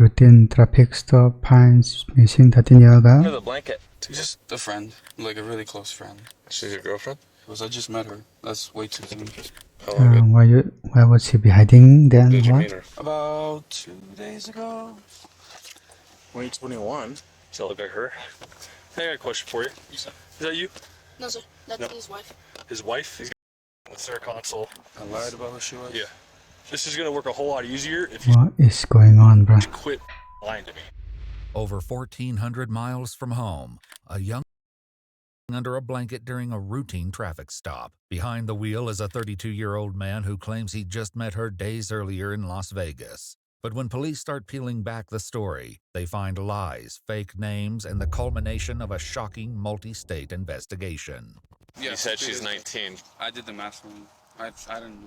routine traffic stop finds missing 13-year-old girl. Under the blanket. Just a friend, like a really close friend. She's your girlfriend? Because I just met her. That's way too soon. How long ago? Why would she be hiding then? Did you What? meet her? About 2 days ago. 2021. Does that look like her? Hey, I got a question for you. Is that you? No, sir. That's his wife. His wife? He's with Sir Consul. I lied about who she was? Yeah. This is gonna work a whole lot easier if you What is going on, bro? quit lying to me. Over 1,400 miles from home, a young under a blanket during a routine traffic stop. Behind the wheel is a 32-year-old man who claims he just met her days earlier in Las Vegas. But when police start peeling back the story, they find lies, fake names, and the culmination of a shocking multi-state investigation. You said she's 19. I did the math wrong. I didn't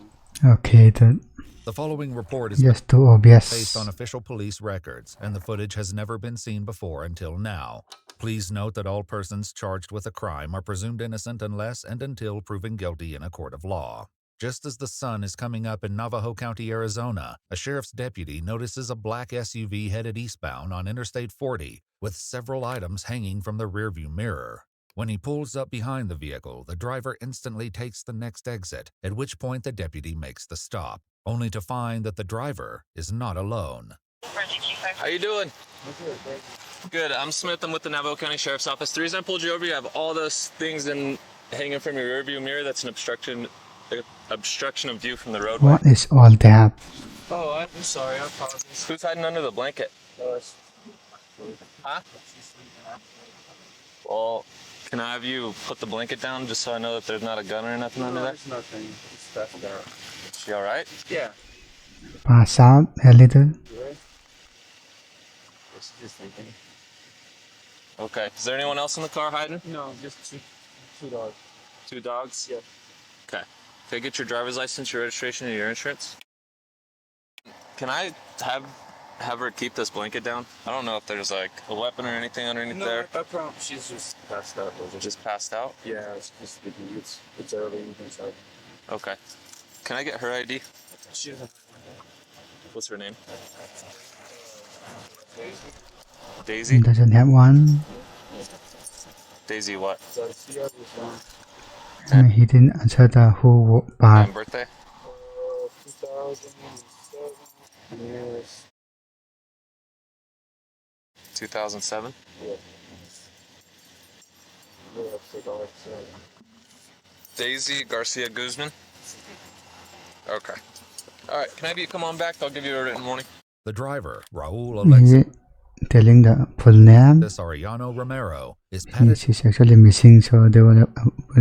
know. Okay, The following report is just too obvious. based on official police records, and the footage has never been seen before until now. Please note that all persons charged with a crime are presumed innocent unless and until proven guilty in a court of law. Just as the sun is coming up in Navajo County, Arizona, a sheriff's deputy notices a black SUV headed eastbound on Interstate 40 with several items hanging from the rearview mirror. When he pulls up behind the vehicle, the driver instantly takes the next exit, at which point the deputy makes the stop, only to find that the driver is not alone. How you doing? Good. I'm Smith. I'm with the Navajo County Sheriff's Office. The reason I pulled you over, you have all those things hanging from your rearview mirror. That's an obstruction of view from the roadway. What is all that? Oh, I'm sorry. I apologize. Who's hiding under the blanket? Huh? Well, can I have you put the blanket down just so I know that there's not a gun or nothing under there? There's nothing. It's passed out. She all right? Yeah. Pass out a little. She's just thinking. Okay. Is there anyone else in the car hiding? No, just two dogs. 2 dogs? Yeah. Okay. Can I get your driver's license, your registration, and your insurance? Can I have her keep this blanket down? I don't know if there's like a weapon or anything underneath there. I promise she's just passed out. Just passed out? Yeah, it's just sleeping. It's early. You can start. Okay. Can I get her ID? She doesn't. What's her name? Daisy? Doesn't have one. Daisy what? He didn't answer the who part. And birthday? 2007. Yes. 2007? Yeah. Daisy Garcia Guzman? Okay. Alright, can I have you come on back? I'll give you a written warning. The driver, Raul He Alexis telling the full name. Arellano Romero, is patted She's actually missing, so they will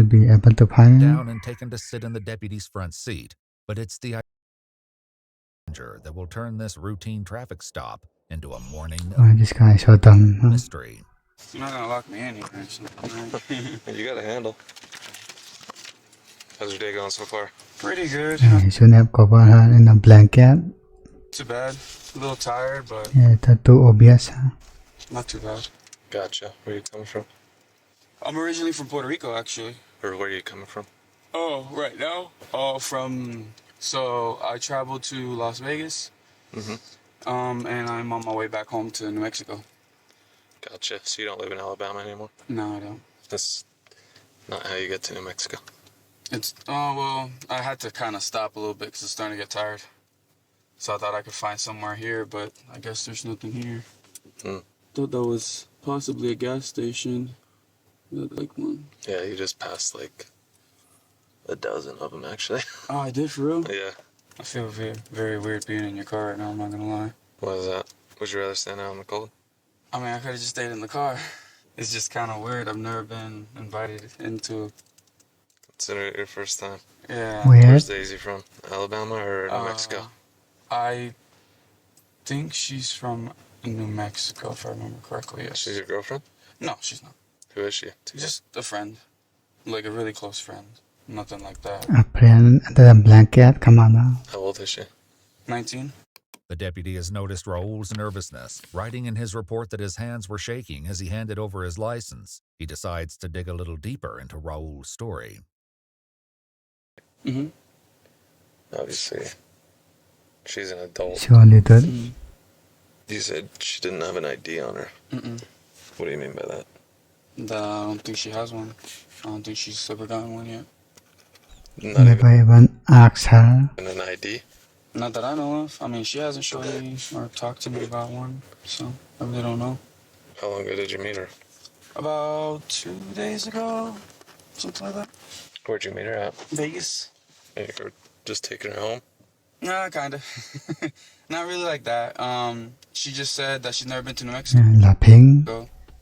be able to find him. down and taken to sit in the deputy's front seat. But it's the danger that will turn this routine traffic stop into a morning Oh, this guy is so dumb. Huh? mystery. You're not gonna lock me in here or something, right? You got a handle. How's your day going so far? Pretty good. He shouldn't have covered her in a blanket. Too bad. A little tired, but Yeah, that's too obvious. Huh? not too bad. Gotcha. Where are you coming from? I'm originally from Puerto Rico, actually. Or where are you coming from? Oh, right now? So I traveled to Las Vegas. Mm-hmm. And I'm on my way back home to New Mexico. Gotcha. So you don't live in Alabama anymore? No, I don't. That's not how you get to New Mexico. Well, I had to kind of stop a little bit because it's starting to get tired. So I thought I could find somewhere here, but I guess there's nothing here. Thought that was possibly a gas station. Like one. Yeah, you just passed like a dozen of them, actually. Oh, I did for real? Yeah. I feel very, very weird being in your car right now, I'm not gonna lie. What is that? Would you rather stand out in the cold? I mean, I could have just stayed in the car. It's just kind of weird. I've never been invited into. Consider it your first time. Yeah. Where? Where's Daisy from? Alabama or New Mexico? I think she's from New Mexico, if I remember correctly. Yes. She's your girlfriend? No, she's not. Who is she? Just a friend. Like a really close friend. Nothing like that. A friend under a blanket. Come on now. How old is she? 19? The deputy has noticed Raul's nervousness, writing in his report that his hands were shaking as he handed over his license. He decides to dig a little deeper into Raul's story. Mm-hmm. Obviously, she's an adult. Surely that. You said she didn't have an ID on her. Mm-mm. What do you mean by that? I don't think she has one. I don't think she's ever gotten one yet. Not Never even asked her. even an ID? Not that I know of. I mean, she hasn't shown me or talked to me about one, so I really don't know. How long ago did you meet her? About 2 days ago, something like that. Where'd you meet her at? Vegas. You were just taking her home? Nah, kind of. Not really like that. She just said that she's never been to New Mexico. Laughing.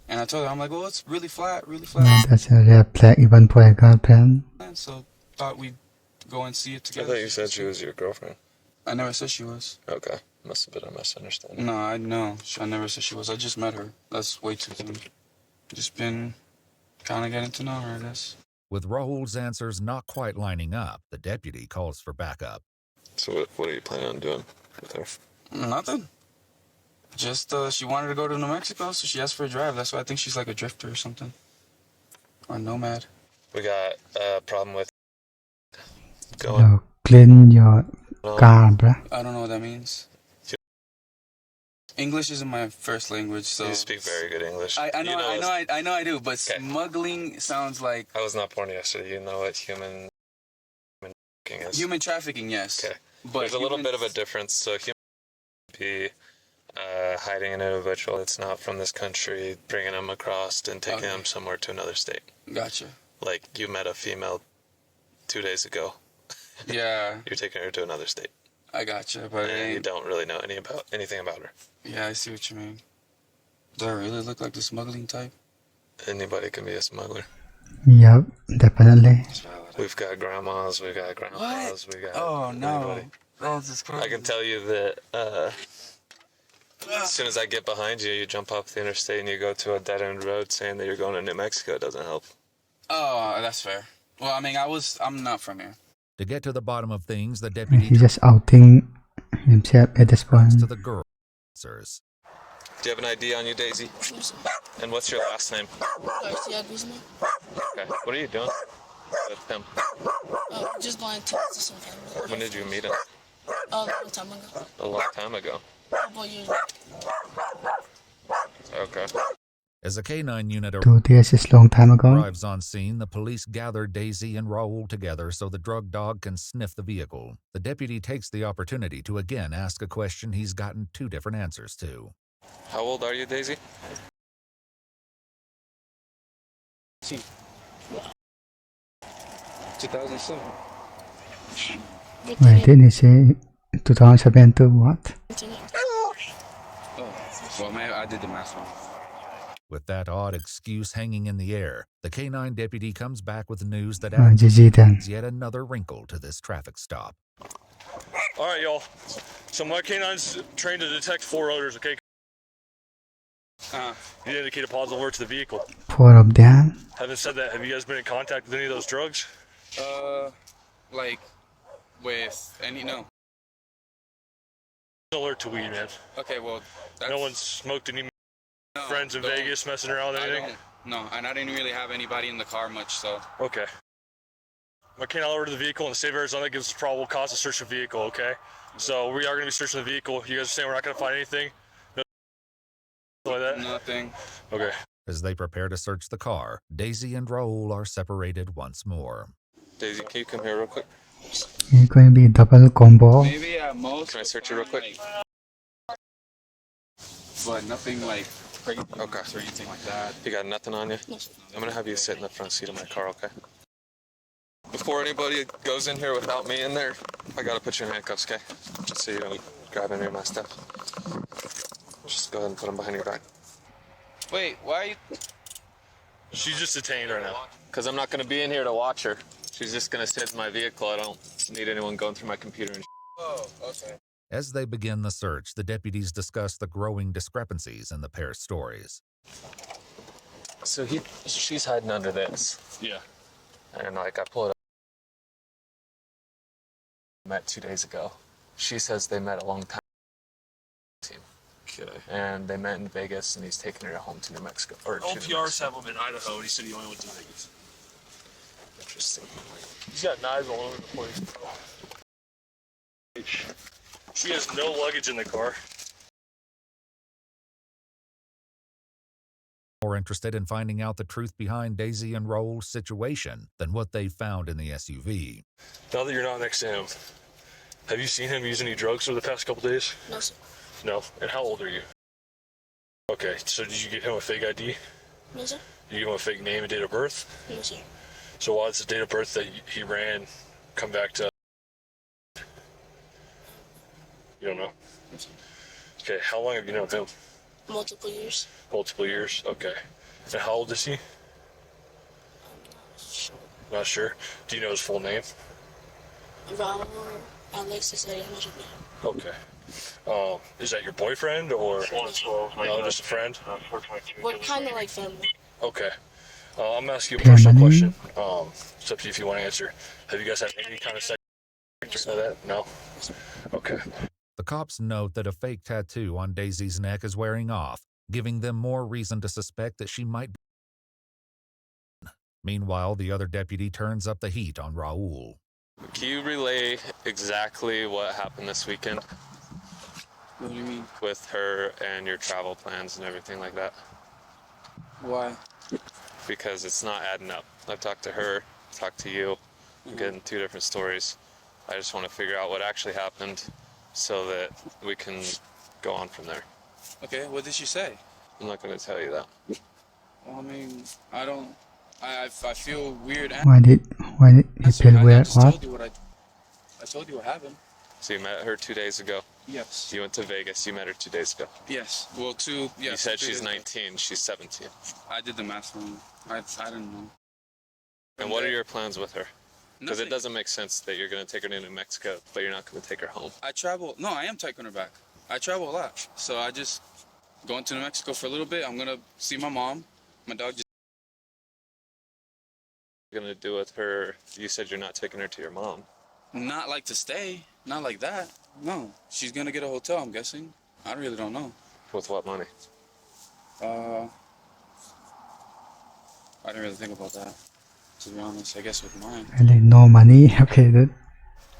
And I told her, I'm like, well, it's really flat, really flat. That's a red flag even for a girlfriend. So thought we'd go and see it I together. thought you said she was your girlfriend. I never said she was. Okay. Must have been a misunderstanding. No, I know. I never said she was. I just met her. That's way too soon. Just been kind of getting to know her, I guess. With Raul's answers not quite lining up, the deputy calls for backup. So what are you planning on doing with her? Nothing. Just, she wanted to go to New Mexico, so she asked for a drive. That's why I think she's like a drifter or something. Or a nomad. We got a problem with going. So clean your car, bruh. I don't know what that means. English isn't my first language, so You speak very good English. I know, You I know I do, but Okay. smuggling sounds like I was not born yesterday. You know what human is. human trafficking. Yes, Okay. but There's a little bit of a humans- difference. So human be hiding an individual that's not from this country, bringing them across and taking them somewhere to another state. Gotcha. Like you met a female 2 days ago. Yeah, You're taking her to another state. I gotcha, but it And you ain't. don't really know anything about her. Yeah, I see what you mean. Does I really look like the smuggling type? Anybody can be a smuggler. Yep, definitely. We've got grandmas, we got grandpas, we got Oh no, anybody. that's just crazy. I can tell you that as soon as I get behind you, you jump off the interstate and you go to a dead-end road saying that you're going to New Mexico. It doesn't help. Oh, that's fair. Well, I mean, I'm not from here. To get to the bottom of things, the deputy He's just outing himself at this point. turns to the girl answers. Do you have an ID on you, Daisy? And what's your last name? Garcia Guzman. Okay. What are you doing with him? Just going to some family. When did you meet him? A long time ago. A long time ago. Couple years ago. Okay. As a K-9 unit 2 days is long time ago. arrives on scene, the police gather Daisy and Raul together so the drug dog can sniff the vehicle. The deputy takes the opportunity to again ask a question he's gotten 2 different answers to. How old are you, Daisy? See. 2007. Wait, didn't he say 2007 to what? Oh, well, man, I did the math wrong. With that odd excuse hanging in the air, the K-9 deputy comes back with news that GG then. adds yet another wrinkle to this traffic stop. All right, y'all. So my K9's trained to detect 4 odors, okay? You indicate a positive alert to the vehicle. 4 of them. Having said that, have you guys been in contact with any of those drugs? Like, with any, no. Alert to weed, man. Okay, well, that's... No one's smoked any No, friends in don't. Vegas messing around with I anything? don't. No, and I didn't really have anybody in the car much, so... Okay. My K9 alert to the vehicle in the state of Arizona gives us probable cause to search the vehicle, okay? So we are going to be searching the vehicle. You guys are saying we're not going to find anything? No, like that? Nothing. Okay. As they prepare to search the car, Daisy and Raul are separated once more. Daisy, can you come here real quick? It's going to be double combo. Maybe at most... Can I search you real quick? But nothing like crazy Okay. or anything like that. You got nothing on you? I'm gonna have you sit in the front seat of my car, okay? Before anybody goes in here without me in there, I gotta put you in handcuffs, okay? Just so you don't grab any of my stuff. Just go ahead and put them behind your back. Wait, why are you... She's just detained right now. Because I'm not gonna be in here to watch her. She's just gonna sit in my vehicle. I don't need anyone going through my computer and Oh, okay. As they begin the search, the deputies discuss the growing discrepancies in the pair's stories. So she's hiding under this. Yeah. And like I pull it up. Met 2 days ago. She says they met a long time. Okay. And they met in Vegas, and he's taking her home to New Mexico. Or to New LPRs Mexico. have him in Idaho, and he said he only went to Vegas. Interesting. He's got knives all over the place. She has no luggage in the car. more interested in finding out the truth behind Daisy and Raul's situation than what they found in the SUV. Now that you're not next to him, have you seen him use any drugs over the past couple days? No, sir. No. And how old are you? Okay, so did you give him a fake ID? No, sir. Did you give him a fake name and date of birth? No, sir. So why does the date of birth that he ran come back to? You don't know? Okay, how long have you known him? Multiple years. Multiple years? Okay. And how old is he? Not sure. Do you know his full name? Raul Alexis Ariana. Okay. Is that your boyfriend or no, just a friend? We're kind of like family. Okay. I'm gonna ask you a personal Money? question. It's up to you if you want to answer. Have you guys had any kind of sex like that? No? Okay. The cops note that a fake tattoo on Daisy's neck is wearing off, giving them more reason to suspect that she might be. Meanwhile, the other deputy turns up the heat on Raul. Can you relay exactly what happened this weekend What do you mean? with her and your travel plans and everything like that? Why? Because it's not adding up. I've talked to her, talked to you. I'm getting two different stories. I just want to figure out what actually happened so that we can go on from there. Okay, what did she say? I'm not going to tell you that. Well, I mean, I don't. I feel weird. Why did he tell I where just what? told you what I told you what happened. So you met her 2 days ago. Yes. You went to Vegas. You met her 2 days ago. Yes. Well, two. Yes. You said 2 she's days ago. 19. She's 17. I did the math wrong. I didn't know. And what are your plans with her? Because it Nothing. doesn't make sense that you're going to take her to New Mexico, but you're not going to take her home. I travel. No, I am taking her back. I travel a lot, so I just going to New Mexico for a little bit. I'm gonna see my mom. My dog just. You're going to do with her? You said you're not taking her to your mom. Not like to stay. Not like that. No. She's gonna get a hotel, I'm guessing. I really don't know. With what money? I didn't really think about that, to be honest. I guess with mine. Really, no money? Okay, that.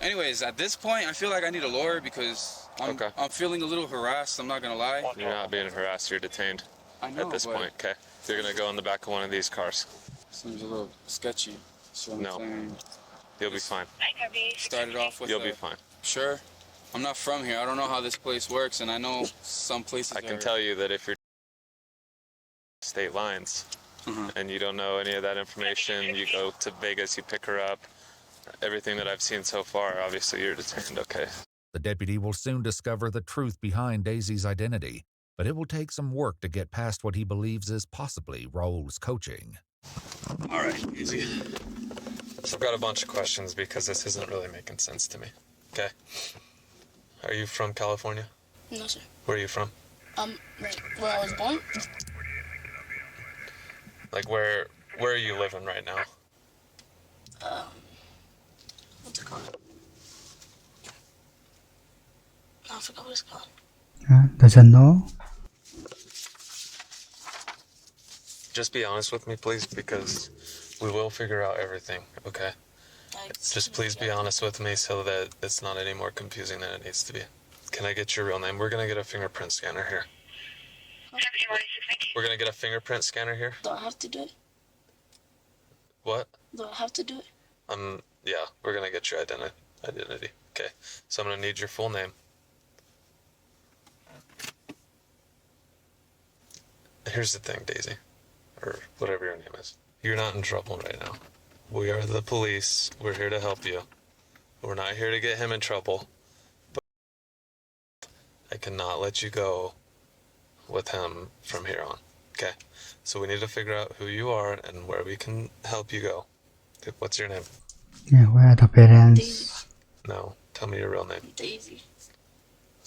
Anyways, at this point, I feel like I need a lawyer because I'm feeling a little harassed. I'm not gonna lie. You're not being harassed. You're detained I know, at this but point. Okay. You're going to go in the back of one of these cars. seems a little sketchy. So I'm No. saying, You'll be fine. started off with. You'll be fine. Sure. I'm not from here. I don't know how this place works, and I know some places. I can tell you that if you're state lines and you don't know any of that information, you go to Vegas, you pick her up. Everything that I've seen so far, obviously you're detained, okay? The deputy will soon discover the truth behind Daisy's identity, but it will take some work to get past what he believes is possibly Raul's coaching. All right, easy. So I've got a bunch of questions because this isn't really making sense to me, okay? Are you from California? No, sir. Where are you from? Like where I was born. Like where are you living right now? What's it called? I forgot what it's called. Doesn't know? Just be honest with me, please, because we will figure out everything, okay? Like, Just please be honest with me so that it's not any more confusing than it needs to be. Can I get your real name? We're going to get a fingerprint scanner here. We're going to get a fingerprint scanner here. Do I have to do it? What? Do I have to do it? Yeah, we're going to get your identity. Okay, so I'm going to need your full name. Here's the thing, Daisy, or whatever your name is. You're not in trouble right now. We are the police. We're here to help you. We're not here to get him in trouble. But I cannot let you go with him from here on. Okay? So we need to figure out who you are and where we can help you go. What's your name? Yeah, where are the parents? Daisy. No. Tell me your real name. Daisy.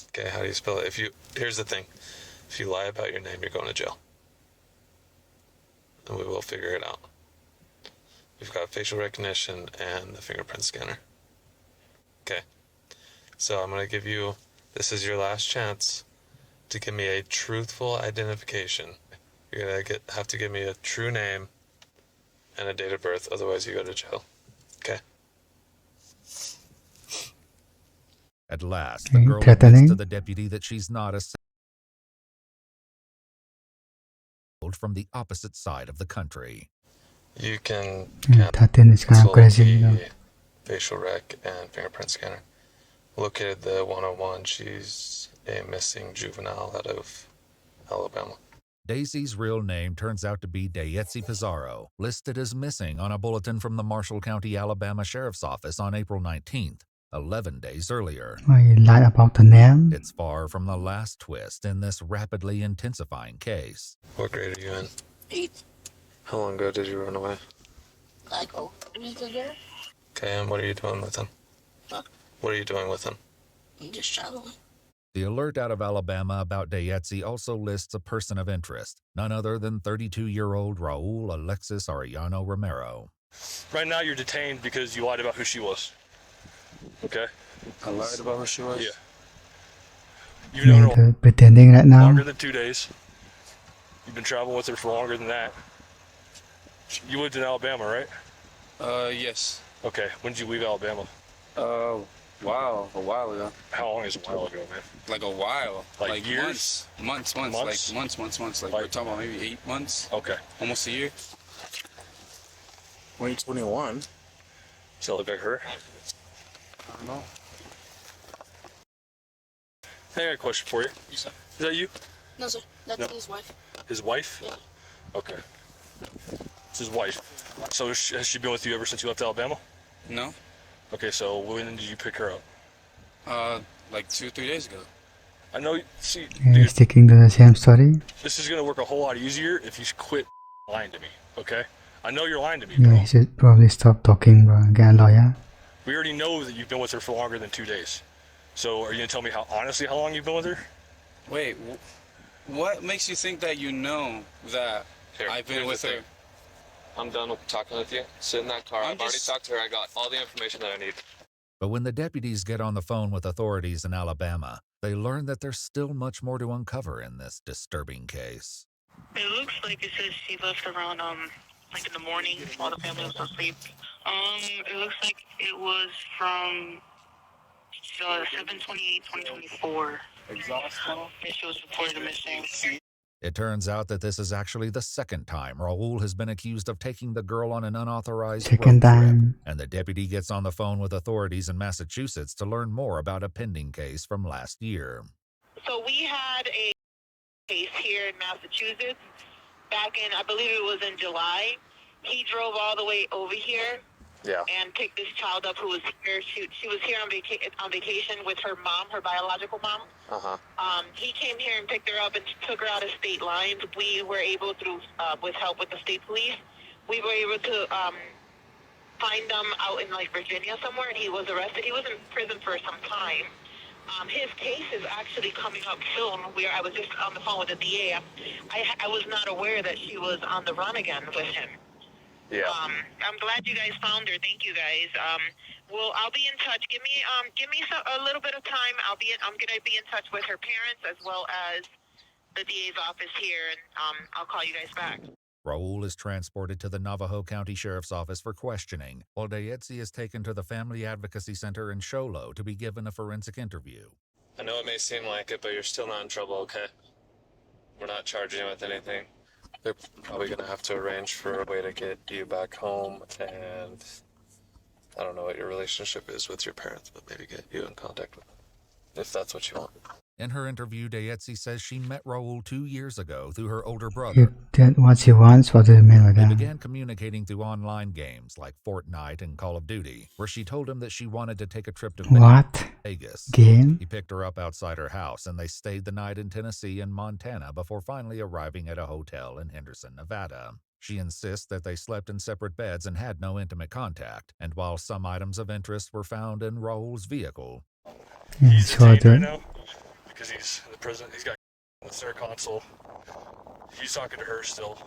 Okay, how do you spell it? Here's the thing. If you lie about your name, you're going to jail. And we will figure it out. We've got facial recognition and the fingerprint scanner. Okay. So I'm going to give you, this is your last chance to give me a truthful identification. You're going to have to give me a true name and a date of birth, otherwise you go to jail. Okay? At last, Okay, the girl threatening. admits to the deputy that she's not a traveled from the opposite side of the country. You can Tatin is kind of cancel crazy, though. the facial rec and fingerprint scanner. Located the 101. She's a missing juvenile out of Alabama. Daisy's real name turns out to be Dayetzi Pizarro, listed as missing on a bulletin from the Marshall County, Alabama Sheriff's Office on April 19th, 11 days earlier. I lied about the name. It's far from the last twist in this rapidly intensifying case. What grade are you in? 8, How long ago did you run away? like a week ago. Okay, and what are you doing with him? What? What are you doing with him? I'm just traveling. The alert out of Alabama about Dayetzi also lists a person of interest, none other than 32-year-old Raul Alexis Arellano Romero. Right now, you're detained because you lied about who she was. Okay? I lied about who she was? Yeah. You've known her They're pretending right now. longer than 2 days. You've been traveling with her for longer than that. You lived in Alabama, right? Yes. Okay. When did you leave Alabama? Wow, a while ago. How long is a while ago, man? Like a while. Like years? Months. Months? Like months. Like we're talking about maybe 8 months. Okay. Almost a year. 2021. Does that look like her? I don't know. Hey, I got a question for you. Is that you? No, sir. That's No. his wife. His wife? Yeah. Okay. It's his wife. So has she been with you ever since you left Alabama? No? Okay, so when did you pick her up? Like 2 or 3 days ago. I know, see, Yeah, dude, sticking to the same story. this is gonna work a whole lot easier if you quit lying to me, okay? I know you're lying to me, Yeah, bro. he should probably stop talking, bro, and get a lawyer. We already know that you've been with her for longer than 2 days. So are you gonna tell me honestly how long you've been with her? Wait, what makes you think that you know that Here, I've been here's with the her? thing. I'm done with talking with you. Sit in that car. I'm I've already just- talked to her. I got all the information that I need. But when the deputies get on the phone with authorities in Alabama, they learn that there's still much more to uncover in this disturbing case. It looks like it says she left around like in the morning while the family was asleep. It looks like it was from 7/28/2024. Exhaust tunnel? And she was reported missing. It turns out that this is actually the second time Raul has been accused of taking the girl on an unauthorized Second road trip, time. and the deputy gets on the phone with authorities in Massachusetts to learn more about a pending case from last year. So we had a case here in Massachusetts back in, I believe it was in July. He drove all the way over here Yeah. and picked this child up who was here. She was here on vacation with her mom, her biological mom. Uh-huh. He came here and picked her up and took her out of state lines. We were able to, with help with the state police, we were able to find them out in like Virginia somewhere, and he was arrested. He was in prison for some time. His case is actually coming up soon. I was just on the phone with the DA. I was not aware that she was on the run again with him. Yeah. I'm glad you guys found her. Thank you guys. I'll be in touch. Give me a little bit of time. I'm gonna be in touch with her parents as well as the DA's office here, and I'll call you guys back. Raul is transported to the Navajo County Sheriff's Office for questioning, while Dayetzi is taken to the Family Advocacy Center in Show Low to be given a forensic interview. I know it may seem like it, but you're still not in trouble, okay? We're not charging you with anything. They're probably going to have to arrange for a way to get you back home, and I don't know what your relationship is with your parents, but maybe get you in contact with them, if that's what you want. In her interview, Dayetzi says she met Raul 2 years ago through her older If brother. that's what she wants, what do you mean by They that? began communicating through online games like Fortnite and Call of Duty, where she told him that she wanted to take a trip to What? Vegas. Game? He picked her up outside her house, and they stayed the night in Tennessee and Montana before finally arriving at a hotel in Henderson, Nevada. She insists that they slept in separate beds and had no intimate contact, and while some items of interest were found in Raul's vehicle, Yeah, He's sure, detained right dude. now because he's in the prison. He's got in the center console. He's talking to her still.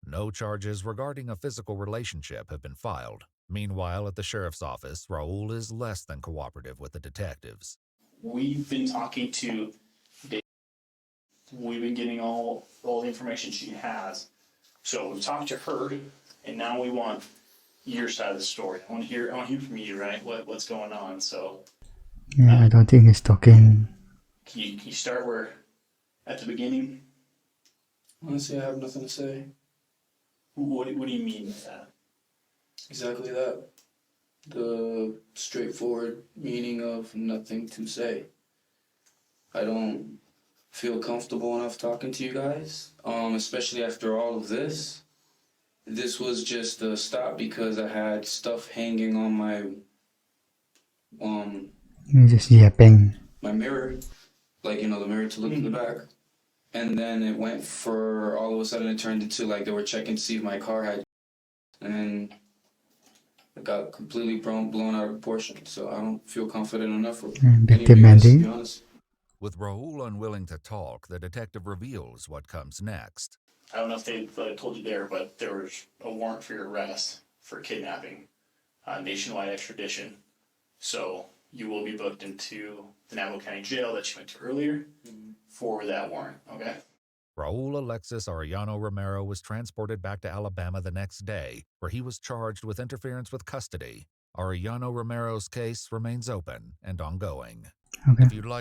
no charges regarding a physical relationship have been filed. Meanwhile, at the sheriff's office, Raul is less than cooperative with the detectives. We've been talking to Dave. We've been getting all the information she has. So we've talked to her, and now we want your side of the story. I want to hear from you, right? What's going on? So Yeah, I don't think he's talking. can you start where at the beginning? Honestly, I have nothing to say. What do you mean by that? Exactly that. The straightforward meaning of nothing to say. I don't feel comfortable enough talking to you guys, especially after all of this. This was just a stop because I had stuff hanging on my นี่จะเหยียบเป็น my mirror, like, you know, the mirror to look in the back. And then it went for, all of a sudden it turned into like they were checking to see if my car had, and it got completely blown out of proportion. So I don't feel confident enough for any of you guys, to be honest. With Raul unwilling to talk, the detective reveals what comes next. I don't know if they told you there, but there was a warrant for your arrest for kidnapping, nationwide extradition. So you will be booked into the Navajo County Jail that you went to earlier for that warrant, okay? Raul Alexis Arellano Romero was transported back to Alabama the next day, where he was charged with interference with custody. Arellano Romero's case remains open and ongoing. Okay. If you'd like